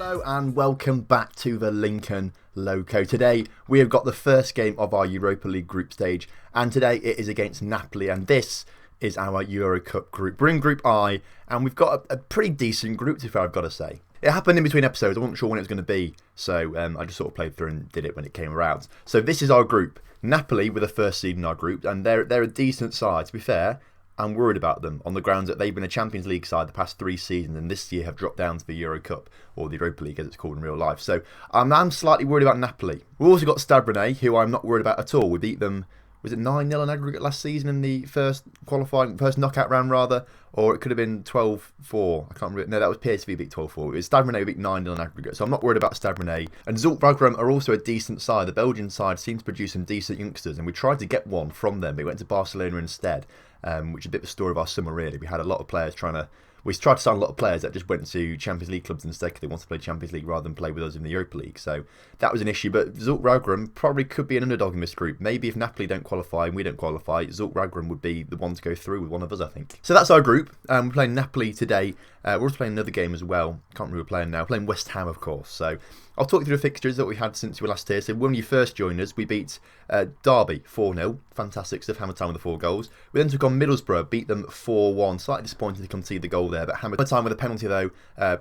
Hello and welcome back to the Lincoln Loco. Today we have got the first game of our Europa League group stage, and today it is against Napoli, and this is our Euro Cup group. We're in Group I, and we've got a pretty decent group, if I've got to say. It happened in between episodes. I wasn't sure when it was going to be, so I just sort of played through and did it when it came around. So this is our group. Napoli were the first seed in our group, and they're a decent side. To be fair, I'm worried about them on the grounds that they've been a Champions League side the past 3 seasons, and this year have dropped down to the Euro Cup, or the Europa League as it's called in real life. So I'm slightly worried about Napoli. We've also got Stade Rennais, who I'm not worried about at all. We beat them, was it 9-0 in aggregate last season in the first knockout round rather, or it could have been 12-4. I can't remember. No, that was PSV beat 12-4. It was Stade Rennais beat 9-0 in aggregate, so I'm not worried about Stade Rennais. And Zulte Waregem are also a decent side. The Belgian side seems to produce some decent youngsters, and we tried to get one from them. We went to Barcelona instead. Which is a bit of the story of our summer, really. We had a lot of players we tried to sign a lot of players that just went to Champions League clubs instead because they wanted to play Champions League rather than play with us in the Europa League. So that was an issue, but Zulte Waregem probably could be an underdog in this group. Maybe if Napoli don't qualify and we don't qualify, Zulte Waregem would be the one to go through with one of us, I think. So that's our group. We're playing Napoli today. We're also playing another game as well. Can't remember who we're playing now. We're playing West Ham, of course. So I'll talk you through the fixtures that we had since we were last here. So when you first joined us, we beat Derby 4-0. Fantastic stuff. Hammer time with the 4 goals. We then took on Middlesbrough, beat them 4-1. Slightly disappointed to concede the goal there, but hammer time with a penalty though.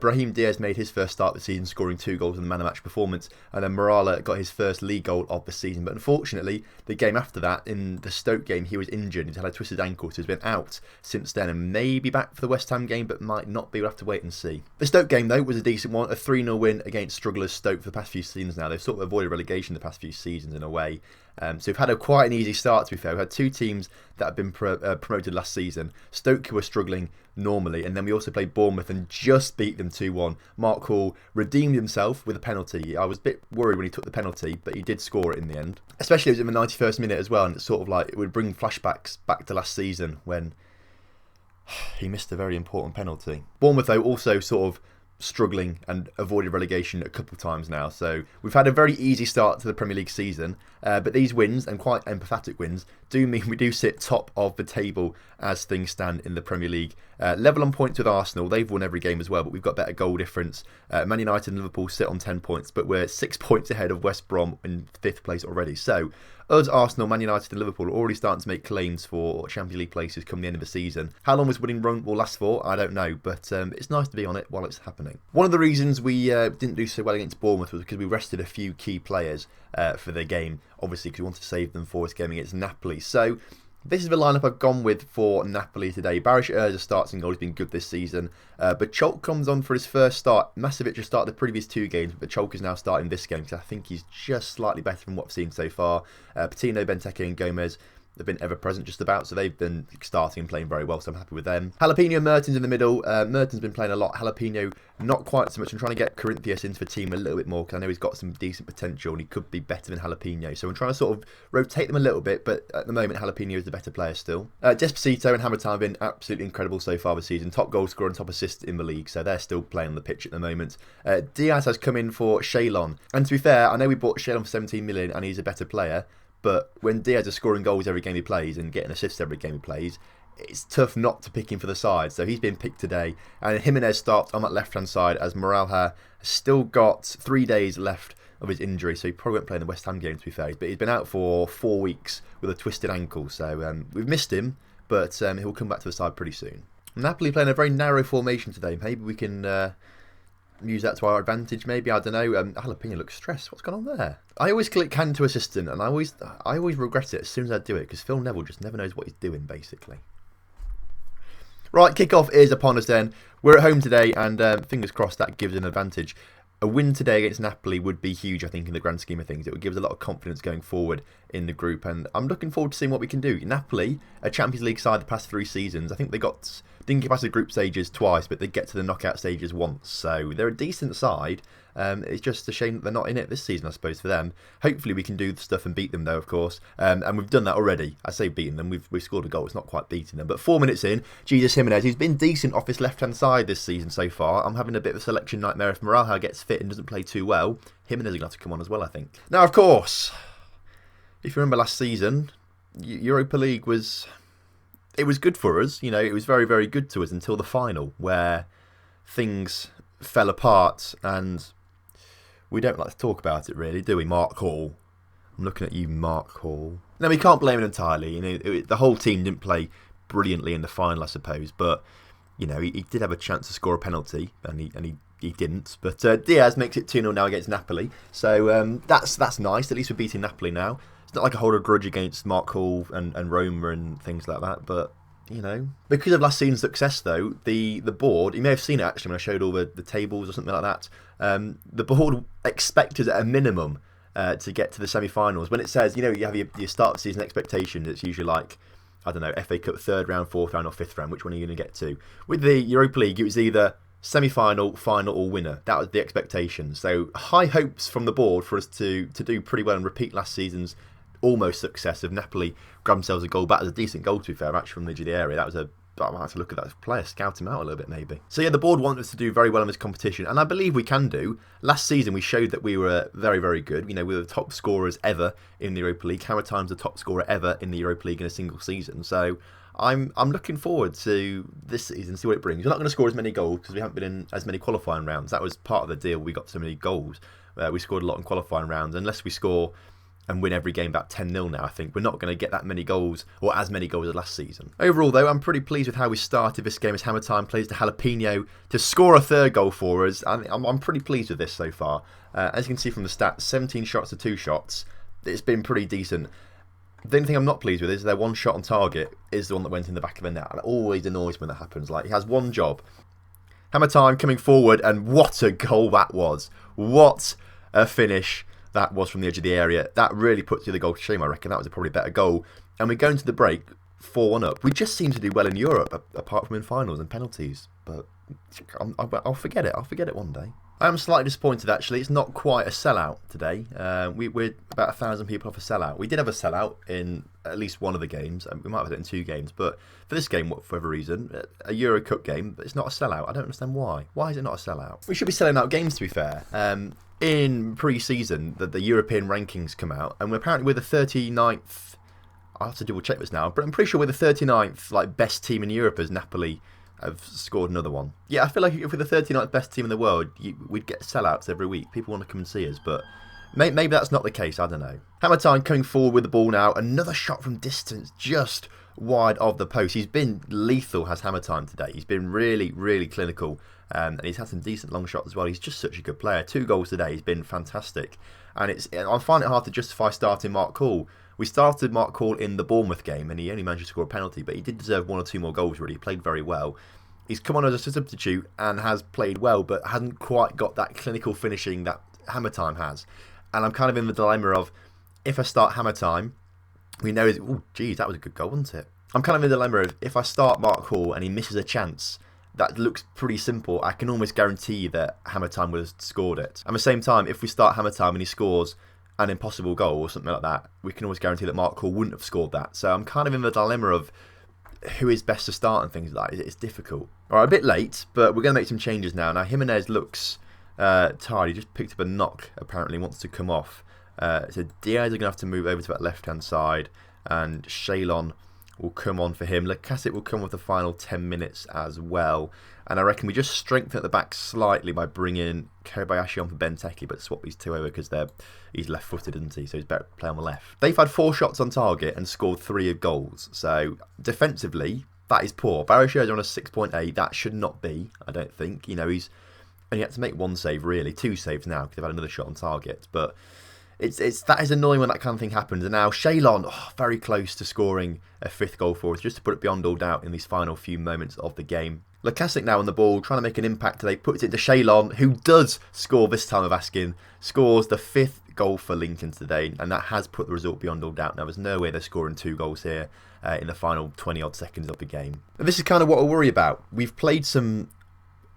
Brahim Diaz made his first start of the season, scoring 2 goals in the man of match performance, and then Morala got his first league goal of the season. But unfortunately, the game after that, in the Stoke game, he was injured. He's had a twisted ankle, so he's been out since then, and maybe back for the West Ham game, but might not be. We'll have to wait and see. The Stoke game though was a decent one, a 3-0 win against strugglers Stoke for the past few seasons now. They've sort of avoided relegation the past few seasons in a way. So we've had quite an easy start, to be fair. We've had 2 teams that have been promoted last season. Stoke, who were struggling normally, and then we also played Bournemouth and just beat them 2-1. Mark Hall redeemed himself with a penalty. I was a bit worried when he took the penalty, but he did score it in the end. Especially it was in the 91st minute as well, and it's sort of like it would bring flashbacks back to last season when he missed a very important penalty. Bournemouth, though, also sort of struggling and avoided relegation a couple of times now. So we've had a very easy start to the Premier League season, but these wins, and quite empathetic wins, do mean we do sit top of the table as things stand in the Premier League. Level on points with Arsenal. They've won every game as well, but we've got better goal difference. Man United and Liverpool sit on 10 points, but we're 6 points ahead of West Brom in 5th place already. So us, Arsenal, Man United and Liverpool are already starting to make claims for Champions League places come the end of the season. How long this winning run will last for, I don't know, but it's nice to be on it while it's happening. One of the reasons we didn't do so well against Bournemouth was because we rested a few key players for their game, obviously because we wanted to save them for this game against Napoli. So this is the lineup I've gone with for Napoli today. Barish Urza starts in goal. He's been good this season. But Chalk comes on for his first start. Masevic has started the previous 2 games, but Chalk is now starting this game because I think he's just slightly better than what I've seen so far. Patino, Benteke and Gomez have been ever present just about, so they've been starting and playing very well, so I'm happy with them. Jalapeno and Mertens in the middle. Mertens been playing a lot. Jalapeno not quite so much. I'm trying to get Corinthians into the team a little bit more because I know he's got some decent potential and he could be better than Jalapeno. So I'm trying to sort of rotate them a little bit, but at the moment Jalapeno is the better player still. Despacito and Hammer Time have been absolutely incredible so far this season. Top goal scorer and top assist in the league, so they're still playing on the pitch at the moment. Diaz has come in for Shaylon, and to be fair, I know we bought Shaylon for 17 million and he's a better player, but when Diaz is scoring goals every game he plays and getting assists every game he plays, it's tough not to pick him for the side. So he's been picked today. And Jimenez starts on that left-hand side as Moralha has still got 3 days left of his injury. So he probably won't play in the West Ham game, to be fair. But he's been out for 4 weeks with a twisted ankle. So we've missed him, but he'll come back to the side pretty soon. Napoli playing a very narrow formation today. Maybe we can use that to our advantage, maybe. I don't know. Jalapeno looks stressed. What's going on there? I always click hand to assistant, and I always regret it as soon as I do it because Phil Neville just never knows what he's doing, basically. Right, kick-off is upon us then. We're at home today, and fingers crossed that gives an advantage. A win today against Napoli would be huge, I think, in the grand scheme of things. It would give us a lot of confidence going forward in the group, and I'm looking forward to seeing what we can do. Napoli, a Champions League side the past 3 seasons, I think they didn't get past the group stages twice, but they get to the knockout stages once. So they're a decent side. It's just a shame that they're not in it this season, I suppose, for them. Hopefully we can do the stuff and beat them, though, of course. And we've done that already. I say beating them. We've scored a goal. It's not quite beating them. But 4 minutes in, Jesus Jimenez, who's been decent off his left-hand side this season so far. I'm having a bit of a selection nightmare. If Moralha gets fit and doesn't play too well, Jimenez is going to have to come on as well, I think. Now, of course, if you remember last season, Europa League was good for us. You know, it was very, very good to us until the final, where things fell apart and we don't like to talk about it really, do we, Mark Hall? I'm looking at you, Mark Hall. No, we can't blame it entirely. The whole team didn't play brilliantly in the final, I suppose, but he did have a chance to score a penalty, and he didn't. But Diaz makes it 2-0 now against Napoli, so that's nice. At least we're beating Napoli now. It's not like I hold a grudge against Mark Hall and Roma and things like that, but because of last season's success though, the board, you may have seen it actually when I showed all the tables or something like that, the board expected at a minimum to get to the semi-finals. When it says, you have your start of season expectations, it's usually like, I don't know, FA Cup 3rd round, 4th round or 5th round, which one are you going to get to? With the Europa League, it was either semi-final, final or winner. That was the expectation. So high hopes from the board for us to do pretty well and repeat last season's almost success of Napoli grabbed themselves a goal back. As a decent goal, to be fair, actually, from the edge of the area. I might have to look at that player, scout him out a little bit maybe. So yeah, the board want us to do very well in this competition, and I believe we can do. Last season we showed that we were very, very good. We were the top scorers ever in the Europa League. Hammer Time's the top scorer ever in the Europa League in a single season. So I'm looking forward to this season, see what it brings. We're not going to score as many goals because we haven't been in as many qualifying rounds. That was part of the deal. We got so many goals. We scored a lot in qualifying rounds. Unless we score and win every game about 10-0 now, I think we're not going to get that many goals, or as many goals as last season. Overall though, I'm pretty pleased with how we started this game as Hammer Time plays to Jalapeno to score a 3rd goal for us. I'm pretty pleased with this so far. As you can see from the stats, 17 shots to 2 shots. It's been pretty decent. The only thing I'm not pleased with is their 1 shot on target is the one that went in the back of the net. And it always annoys when that happens. Like, he has one job. Hammer Time coming forward, and what a goal that was. What a finish that was from the edge of the area. That really puts the other goal to shame, I reckon. That was probably a better goal. And we go into the break 4-1 up. We just seem to do well in Europe, apart from in finals and penalties. But I'll forget it. I'll forget it one day. I am slightly disappointed, actually. It's not quite a sellout today. We're about 1,000 people off a sellout. We did have a sellout in at least one of the games. We might have had it in 2 games. But for this game, for whatever reason, a Euro Cup game, it's not a sellout. I don't understand why. Why is it not a sellout? We should be selling out games, to be fair. In pre-season, the European rankings come out, and apparently we're the 39th. I'll have to double check this now, but I'm pretty sure we're the 39th best team in Europe, as Napoli have scored another one. Yeah, I feel like if we're the 39th best team in the world, we'd get sellouts every week. People want to come and see us, but maybe that's not the case. I don't know. Hammer Time coming forward with the ball now. Another shot from distance, just wide of the post. He's been lethal, has Hammer Time today. He's been really, really clinical. And he's had some decent long shots as well. He's just such a good player. 2 goals today. He's been fantastic. And I find it hard to justify starting Mark Hall. We started Mark Hall in the Bournemouth game, and he only managed to score a penalty, but he did deserve 1 or 2 more goals, really. He played very well. He's come on as a substitute and has played well, but hasn't quite got that clinical finishing that Hammer Time has. And I'm kind of in the dilemma of, if I start Hammer Time, we know, oh, geez, that was a good goal, wasn't it? I'm kind of in the dilemma of, if I start Mark Hall and he misses a chance, that looks pretty simple. I can almost guarantee that Hammer Time would have scored it. At the same time, if we start Hammer Time and he scores an impossible goal or something like that, we can always guarantee that Mark Hall wouldn't have scored that. So I'm kind of in the dilemma of who is best to start and things like that. It's difficult. All right, a bit late, but we're going to make some changes now. Now, Jimenez looks tired. He just picked up a knock, apparently, wants to come off. So Diaz are going to have to move over to that left-hand side, and Shalon will come on for him. Lacazette will come with the final 10 minutes as well. And I reckon we just strengthen at the back slightly by bringing Kobayashi on for Benteke, but swap these 2 over because he's left-footed, isn't he? So he's better to play on the left. They've had 4 shots on target and scored 3 goals. So defensively, that is poor. Barosho's on a 6.8. That should not be, I don't think. He's only had to make 1 save, really. 2 saves now because they've had another shot on target. But that is annoying when that kind of thing happens. And now Shalon, very close to scoring a 5th goal for us, just to put it beyond all doubt in these final few moments of the game. Lacazette now on the ball, trying to make an impact today, puts it to Shalon, who does score this time of asking, scores the 5th goal for Lincoln today, and that has put the result beyond all doubt. Now, there's no way they're scoring 2 goals here in the final 20-odd seconds of the game. And this is kind of what I worry about. We've played some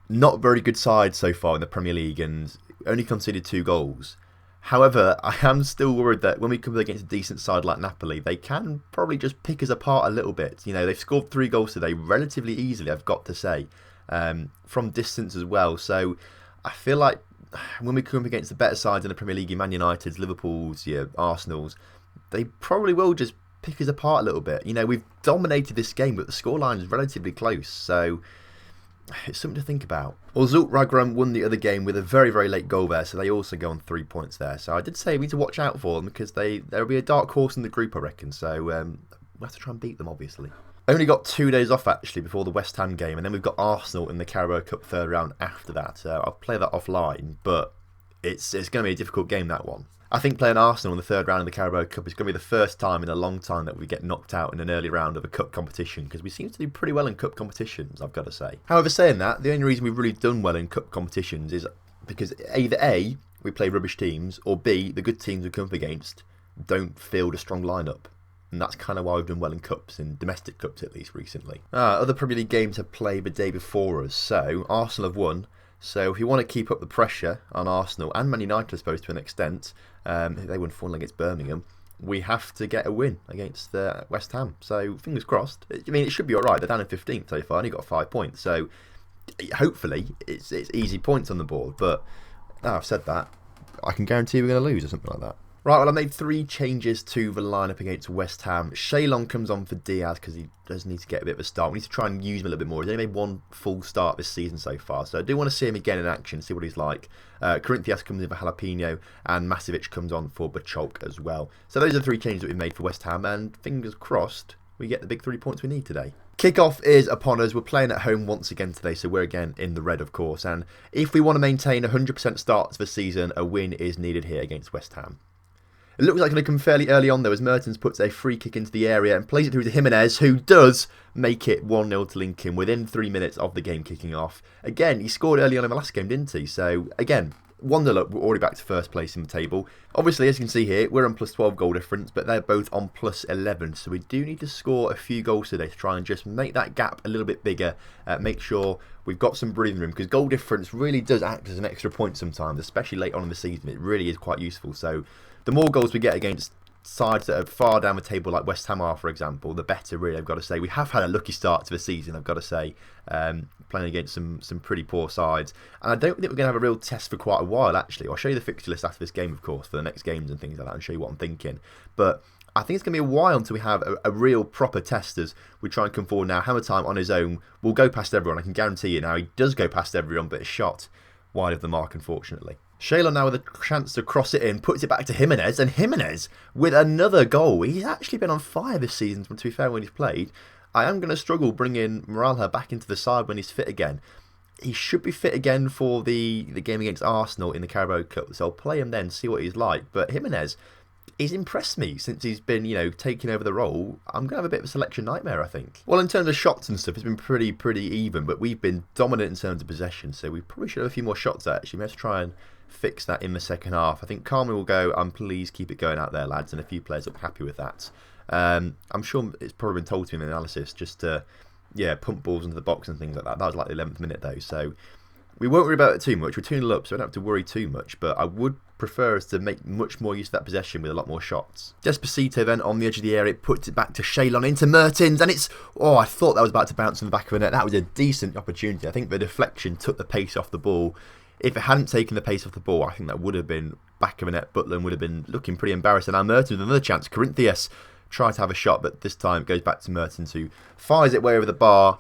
not very good sides so far in the Premier League and only conceded 2 goals. However, I am still worried that when we come against a decent side like Napoli, they can probably just pick us apart a little bit. They've scored 3 goals today relatively easily, I've got to say, from distance as well. So I feel like when we come against the better sides in the Premier League, your Man Uniteds, Liverpools, your Arsenals, they probably will just pick us apart a little bit. We've dominated this game, but the scoreline is relatively close. So it's something to think about. Well, Ragram won the other game with a very, very late goal there, so they also go on 3 points there. So I did say we need to watch out for them because there'll be a dark horse in the group, I reckon. So we'll have to try and beat them, obviously. Only got 2 days off actually before the West Ham game, and then we've got Arsenal in the Carabao Cup third round after that. I'll play that offline, but it's going to be a difficult game, that one. I think playing Arsenal in the third round of the Carabao Cup is going to be the first time in a long time that we get knocked out in an early round of a cup competition, because we seem to do pretty well in cup competitions, I've got to say. However, saying that, the only reason we've really done well in cup competitions is because either A, we play rubbish teams, or B, the good teams we come up against don't field a strong lineup. And that's kind of why we've done well in cups, in domestic cups at least recently. Other Premier League games have played the day before us. So Arsenal have won. So if you want to keep up the pressure on Arsenal and Man United, I suppose, to an extent, they won 4-0 against Birmingham, we have to get a win against West Ham. So fingers crossed. I mean, it should be all right. They're down in 15th so far, only got 5 points. So hopefully it's easy points on the board. But now I've said that, I can guarantee we're going to lose or something like that. Right, well, I made 3 changes to the lineup against West Ham. Shaylon comes on for Diaz because he does need to get a bit of a start. We need to try and use him a little bit more. He's only made 1 full start this season so far, so I do want to see him again in action, see what he's like. Corinthians comes in for Jalapeno, and Masivic comes on for Bacholk as well. So those are the 3 changes that we made for West Ham, and fingers crossed we get the big 3 points we need today. Kickoff is upon us. We're playing at home once again today, so we're again in the red, of course. And if we want to maintain 100% starts for the season, a win is needed here against West Ham. It looks like it's going to come fairly early on though, as Mertens puts a free kick into the area and plays it through to Jimenez, who does make it 1-0 to Lincoln within 3 minutes of the game kicking off. Again, he scored early on in the last game, didn't he? So again, 1-0 up, we're already back to first place in the table. Obviously, as you can see here, we're on plus 12 goal difference, but they're both on plus 11. So we do need to score a few goals today to try and just make that gap a little bit bigger. Make sure we've got some breathing room, because goal difference really does act as an extra point sometimes, especially late on in the season. It really is quite useful. So the more goals we get against sides that are far down the table, like West Ham are, for example, the better, really, I've got to say. We have had a lucky start to the season, I've got to say, playing against some pretty poor sides. And I don't think we're going to have a real test for quite a while, actually. I'll show you the fixture list after this game, of course, for the next games and things like that, and show you what I'm thinking. But I think it's going to be a while until we have a real proper test as we try and come forward now. Hammer Time on his own will go past everyone, I can guarantee you now. He does go past everyone, but it's shot wide of the mark, unfortunately. Shaylon now with a chance to cross it in, puts it back to Jimenez, and Jimenez with another goal. He's actually been on fire this season, to be fair, when he's played. I am going to struggle bringing Moralha back into the side when he's fit again. He should be fit again for the game against Arsenal in the Carabao Cup, so I'll play him then, see what he's like. But Jimenez, he's impressed me since he's been, taking over the role. I'm going to have a bit of a selection nightmare, I think. Well, in terms of shots and stuff, it's been pretty even, but we've been dominant in terms of possession, so we probably should have a few more shots there, actually. Let's try and fix that in the second half. I think Carmen will go, and please keep it going out there, lads, and a few players will be happy with that. I'm sure it's probably been told to me in the analysis just to, pump balls into the box and things like that. That was like the 11th minute though, so we won't worry about it too much. We're 2-0 up, so I don't have to worry too much, but I would prefer us to make much more use of that possession with a lot more shots. Despacito then on the edge of the area, it puts it back to Shaylon into Mertens, and it's, I thought that was about to bounce on the back of the net. That was a decent opportunity. I think the deflection took the pace off the ball. If it hadn't taken the pace off the ball, I think that would have been back of a net. Butland would have been looking pretty embarrassed. And now Mertens with another chance. Corinthians tried to have a shot, but this time it goes back to Mertens, who fires it way over the bar.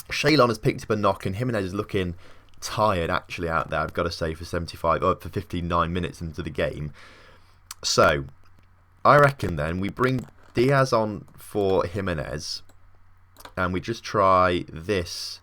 Shaylon has picked up a knock, and Jimenez is looking tired actually out there, I've got to say, for 59 minutes into the game. So I reckon then we bring Diaz on for Jimenez, and we just try this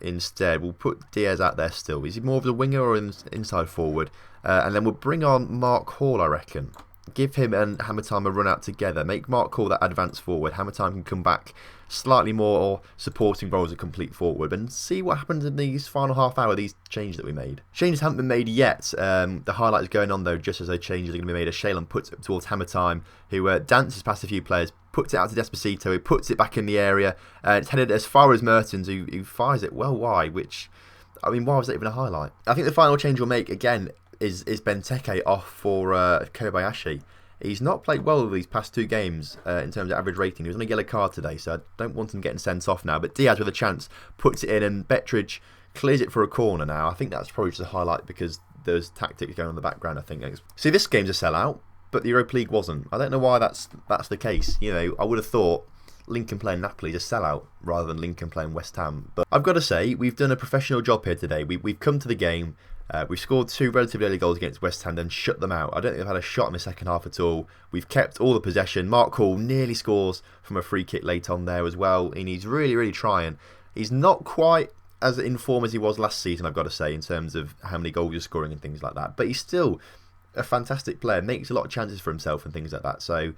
instead. We'll put Diaz out there still. Is he more of the winger or inside forward? And then we'll bring on Mark Hall, I reckon. Give him and Hammer Time a run out together. Make Mark Hall that advance forward. Hammer Time can come back slightly more supporting role as a complete forward, and see what happens in these final half hour, these changes that we made. Changes haven't been made yet. The highlight is going on though, just as those changes are going to be made, as Shaylon puts it towards Hammer Time, who dances past a few players, puts it out to Despacito, he puts it back in the area, and it's headed as far as Mertens, who fires it well wide, which, I mean, why was that even a highlight? I think the final change we'll make, again, is Benteke off for Kobayashi. He's not played well these past 2 games in terms of average rating. He was on a yellow card today, so I don't want him getting sent off now. But Diaz with a chance puts it in, and Bettridge clears it for a corner now. I think that's probably just a highlight because there's tactics going on in the background, I think. See, this game's a sellout, but the Europa League wasn't. I don't know why that's the case. I would have thought Lincoln playing Napoli is a sellout rather than Lincoln playing West Ham. But I've got to say, we've done a professional job here today. We've come to the game. We've scored 2 relatively early goals against West Ham, then shut them out. I don't think they've had a shot in the second half at all. We've kept all the possession. Mark Hall nearly scores from a free kick late on there as well, and he's really, really trying. He's not quite as in form as he was last season, I've got to say, in terms of how many goals he's scoring and things like that. But he's still a fantastic player, makes a lot of chances for himself and things like that. So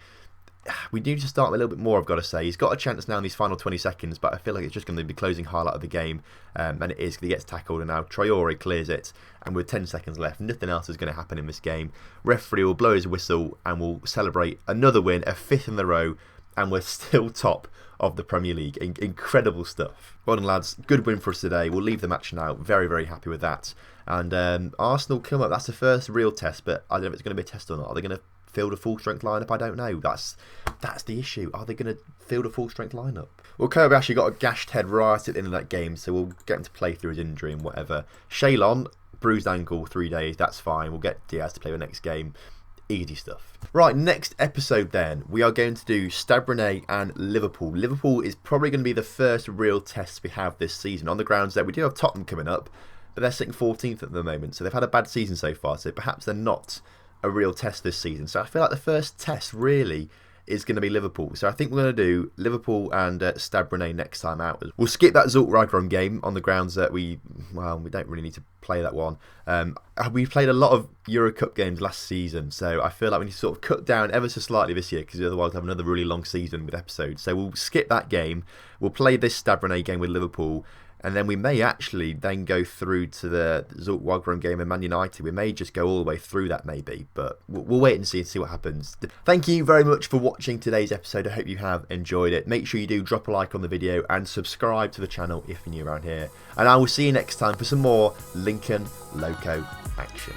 we need to start a little bit more, I've got to say. He's got a chance now in these final 20 seconds, but I feel like it's just going to be the closing highlight of the game. And it is, because he gets tackled, and now Traore clears it. And with 10 seconds left, nothing else is going to happen in this game. Referee will blow his whistle and we'll celebrate another win, a 5th in the row, and we're still top of the Premier League. Incredible stuff. Well done, lads. Good win for us today. We'll leave the match now. Very, very happy with that. And Arsenal come up. That's the first real test, but I don't know if it's going to be a test or not. Are they going to field a full-strength lineup? I don't know. That's the issue. Are they going to field a full-strength lineup? Well, Kobayashi got a gashed head right at the end of that game, so we'll get him to play through his injury and whatever. Shaylon, bruised ankle, 3 days. That's fine. We'll get Diaz to play the next game. Easy stuff. Right, next episode then, we are going to do Stade Rennais and Liverpool. Liverpool is probably going to be the first real test we have this season, on the grounds that we do have Tottenham coming up, but they're sitting 14th at the moment, so they've had a bad season so far, so perhaps they're not a real test this season. So I feel like the first test really is going to be Liverpool. So I think we're going to do Liverpool and Stade Rennais next time out. We'll skip that Zultregem game on the grounds that we don't really need to play that one. We played a lot of Euro Cup games last season, so I feel like we need to sort of cut down ever so slightly this year, because otherwise we'll have another really long season with episodes. So we'll skip that game. We'll play this Stade Rennais game with Liverpool, and then we may actually then go through to the Zultregem game and Man United. We may just go all the way through that maybe, but we'll wait and see what happens. Thank you very much for watching today's episode. I hope you have enjoyed it. Make sure you do drop a like on the video and subscribe to the channel if you're new around here. And I will see you next time for some more Lincoln Loco action.